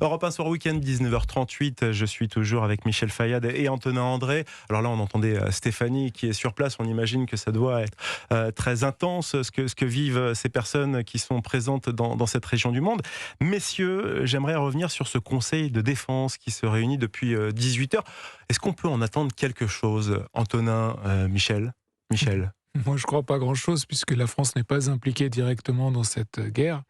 Europe 1 Soir Week-end, 19h38. Je suis toujours avec Michel Fayad et Antonin André. Alors là, on entendait Stéphanie qui est sur place. On imagine que ça doit être très intense ce que vivent ces personnes qui sont présentes dans cette région du monde. Messieurs, j'aimerais revenir sur ce conseil de défense qui se réunit depuis 18h. Est-ce qu'on peut en attendre quelque chose, Antonin, Michel? Moi, je ne crois pas grand-chose, puisque la France n'est pas impliquée directement dans cette guerre.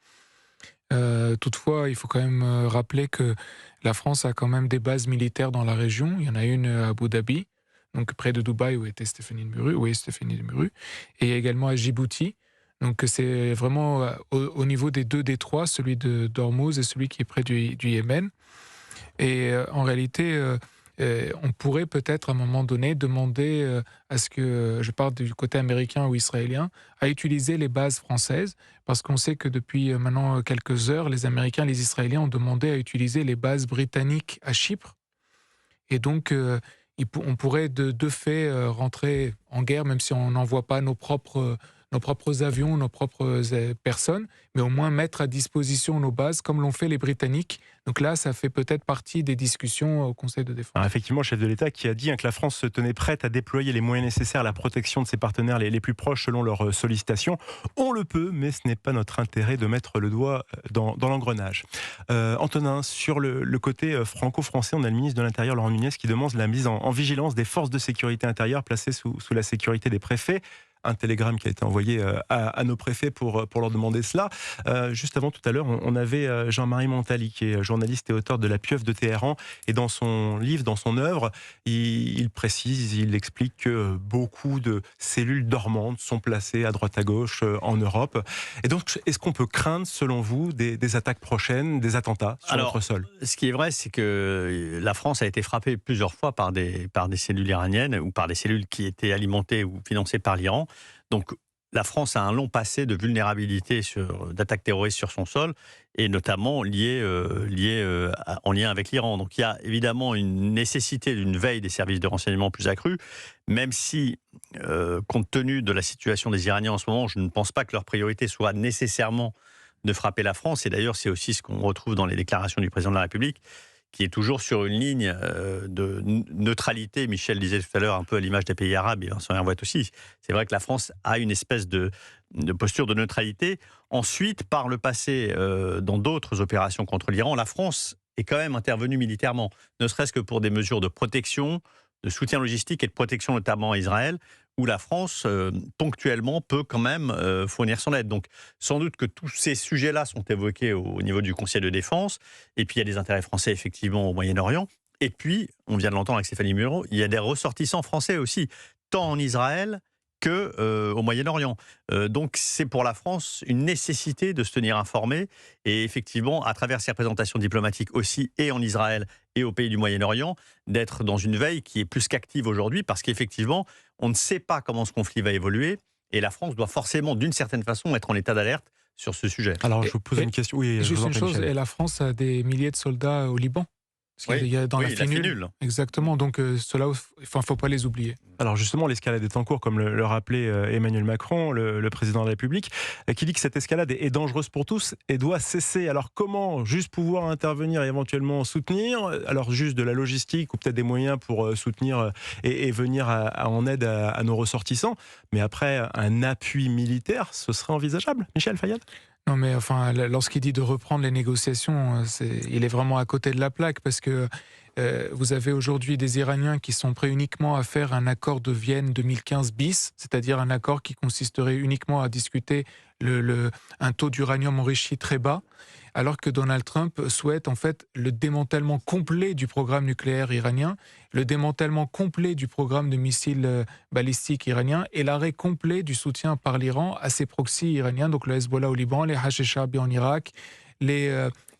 Toutefois, il faut quand même rappeler que la France a quand même des bases militaires dans la région. Il y en a une à Abu Dhabi, donc près de Dubaï, où était Stéphanie de Muru, et il y a également à Djibouti. Donc c'est vraiment au niveau des deux détroits, celui d'Ormuz et celui qui est près du Yémen. Et en réalité, on pourrait peut-être à un moment donné demander à ce que, je parle du côté américain ou israélien, à utiliser les bases françaises, parce qu'on sait que depuis maintenant quelques heures, les Américains et les Israéliens ont demandé à utiliser les bases britanniques à Chypre. Et donc, on pourrait de fait rentrer en guerre, même si on n'envoie pas nos propres avions, nos propres personnes, mais au moins mettre à disposition nos bases, comme l'ont fait les Britanniques. Donc là, ça fait peut-être partie des discussions au Conseil de défense. Alors effectivement, le chef de l'État qui a dit que la France se tenait prête à déployer les moyens nécessaires à la protection de ses partenaires les plus proches selon leurs sollicitations. On le peut, mais ce n'est pas notre intérêt de mettre le doigt dans l'engrenage. Antonin, sur le côté franco-français, on a le ministre de l'Intérieur, Laurent Nunez, qui demande la mise en vigilance des forces de sécurité intérieure placées sous la sécurité des préfets. Un télégramme qui a été envoyé à nos préfets pour leur demander cela. Juste avant, tout à l'heure, on avait Jean-Marie Montali, qui est journaliste et auteur de La Pieuvre de Téhéran. Et dans son livre, dans son œuvre, il précise, il explique que beaucoup de cellules dormantes sont placées à droite à gauche en Europe. Et donc, est-ce qu'on peut craindre, selon vous, des attaques prochaines, des attentats sur notre sol ? Ce qui est vrai, c'est que la France a été frappée plusieurs fois par des cellules iraniennes ou par des cellules qui étaient alimentées ou financées par l'Iran. Donc, la France a un long passé de vulnérabilité d'attaques terroristes sur son sol, et notamment en lien avec l'Iran. Donc il y a évidemment une nécessité d'une veille des services de renseignement plus accrue, même si, compte tenu de la situation des Iraniens en ce moment, je ne pense pas que leur priorité soit nécessairement de frapper la France. Et d'ailleurs, c'est aussi ce qu'on retrouve dans les déclarations du président de la République, qui est toujours sur une ligne de neutralité. Michel disait tout à l'heure, un peu à l'image des pays arabes, et Vincent Hervouet aussi. C'est vrai que la France a une espèce de posture de neutralité. Ensuite, par le passé, dans d'autres opérations contre l'Iran, la France est quand même intervenue militairement, ne serait-ce que pour des mesures de protection, de soutien logistique et de protection notamment à Israël, où la France, ponctuellement, peut quand même fournir son aide. Donc, sans doute que tous ces sujets-là sont évoqués au niveau du Conseil de défense. Et puis, il y a des intérêts français, effectivement, au Moyen-Orient. Et puis, on vient de l'entendre avec Stéphanie Muro, il y a des ressortissants français aussi, tant en Israël qu'au Moyen-Orient. Donc, c'est pour la France une nécessité de se tenir informée. Et effectivement, à travers ses représentations diplomatiques aussi, et en Israël et aux pays du Moyen-Orient, d'être dans une veille qui est plus qu'active aujourd'hui, parce qu'effectivement, on ne sait pas comment ce conflit va évoluer, et la France doit forcément, d'une certaine façon, être en état d'alerte sur ce sujet. Alors, je vous pose une question. Oui, juste une chose, et la France a des milliers de soldats au Liban. Parce qu'il y a dans la FINUL. Exactement, donc cela, il ne faut pas les oublier. Alors justement, l'escalade est en cours, comme le rappelait Emmanuel Macron, le président de la République, qui dit que cette escalade est dangereuse pour tous et doit cesser. Alors comment juste pouvoir intervenir et éventuellement soutenir ? Alors juste de la logistique ou peut-être des moyens pour soutenir et venir en aide à nos ressortissants. Mais après, un appui militaire, ce serait envisageable, Michel Fayad ? Non, mais enfin, lorsqu'il dit de reprendre les négociations, il est vraiment à côté de la plaque, parce que vous avez aujourd'hui des Iraniens qui sont prêts uniquement à faire un accord de Vienne 2015 bis, c'est-à-dire un accord qui consisterait uniquement à discuter un taux d'uranium enrichi très bas, alors que Donald Trump souhaite en fait le démantèlement complet du programme nucléaire iranien, le démantèlement complet du programme de missiles balistiques iranien et l'arrêt complet du soutien par l'Iran à ses proxys iraniens, donc le Hezbollah au Liban, les Hacheshabi en Irak, les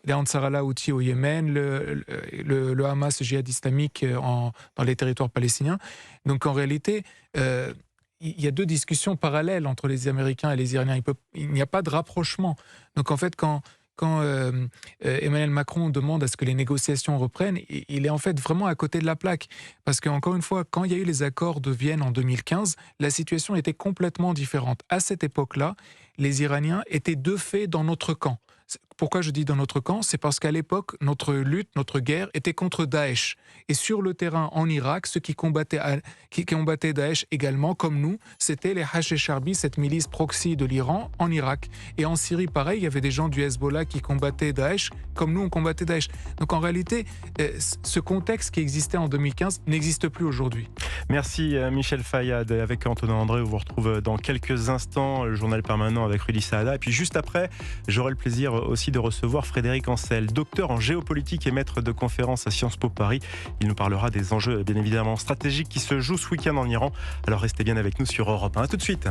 Ansar Allah Houthi au Yémen, le Hamas djihad islamique dans les territoires palestiniens. Donc en réalité, il y a deux discussions parallèles entre les Américains et les Iraniens. Il n'y a pas de rapprochement. Donc en fait, quand Emmanuel Macron demande à ce que les négociations reprennent, il est en fait vraiment à côté de la plaque. Parce qu'encore une fois, quand il y a eu les accords de Vienne en 2015, la situation était complètement différente. À cette époque-là, les Iraniens étaient de fait dans notre camp. Pourquoi je dis dans notre camp? C'est parce qu'à l'époque, notre lutte, notre guerre était contre Daesh. Et sur le terrain en Irak, ceux qui combattaient Daesh également, comme nous, c'était les Hachis Charbi, cette milice proxy de l'Iran en Irak. Et en Syrie, pareil, il y avait des gens du Hezbollah qui combattaient Daesh, comme nous, on combattait Daesh. Donc en réalité, ce contexte qui existait en 2015 n'existe plus aujourd'hui. Merci Michel Fayad. Avec Antonin André, on vous retrouve dans quelques instants, le journal permanent avec Rudy Saada. Et puis juste après, j'aurai le plaisir aussi de recevoir Frédéric Ancel, docteur en géopolitique et maître de conférences à Sciences Po Paris. Il nous parlera des enjeux bien évidemment stratégiques qui se jouent ce week-end en Iran. Alors restez bien avec nous sur Europe 1. À tout de suite.